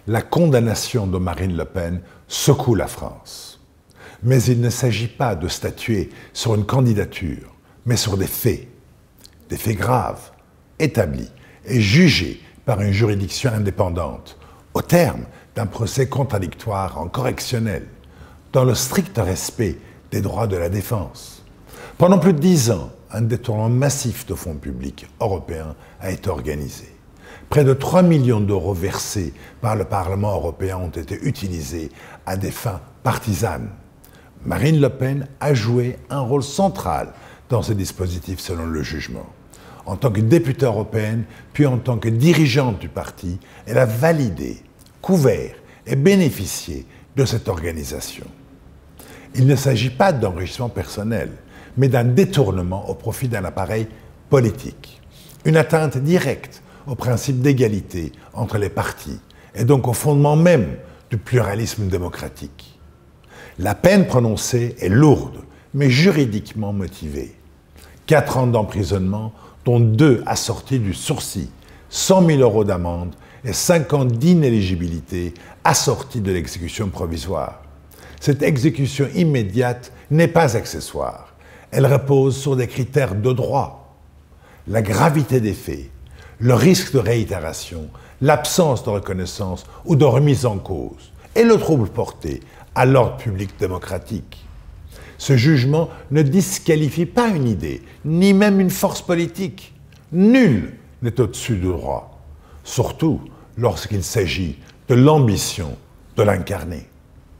La condamnation de Marine Le Pen secoue la France. Mais il ne s'agit pas de statuer sur une candidature, mais sur des faits graves, établis et jugés par une juridiction indépendante, au terme d'un procès contradictoire en correctionnel, dans le strict respect des droits de la défense. Pendant plus de 10 ans, un détournement massif de fonds publics européens a été organisé. Près de 3 millions d'euros versés par le Parlement européen ont été utilisés à des fins partisanes. Marine Le Pen a joué un rôle central dans ce dispositif selon le jugement. En tant que députée européenne, puis en tant que dirigeante du parti, elle a validé, couvert et bénéficié de cette organisation. Il ne s'agit pas d'enrichissement personnel, mais d'un détournement au profit d'un appareil politique. Une atteinte directe au principe d'égalité entre les partis et donc au fondement même du pluralisme démocratique. La peine prononcée est lourde, mais juridiquement motivée. 4 ans d'emprisonnement, dont 2 assortis du sursis, 100 000 euros d'amende et 5 ans d'inéligibilité assortis de l'exécution provisoire. Cette exécution immédiate n'est pas accessoire. Elle repose sur des critères de droit. La gravité des faits, le risque de réitération, l'absence de reconnaissance ou de remise en cause et le trouble porté à l'ordre public démocratique. Ce jugement ne disqualifie pas une idée, ni même une force politique. Nul n'est au-dessus du droit, surtout lorsqu'il s'agit de l'ambition de l'incarner.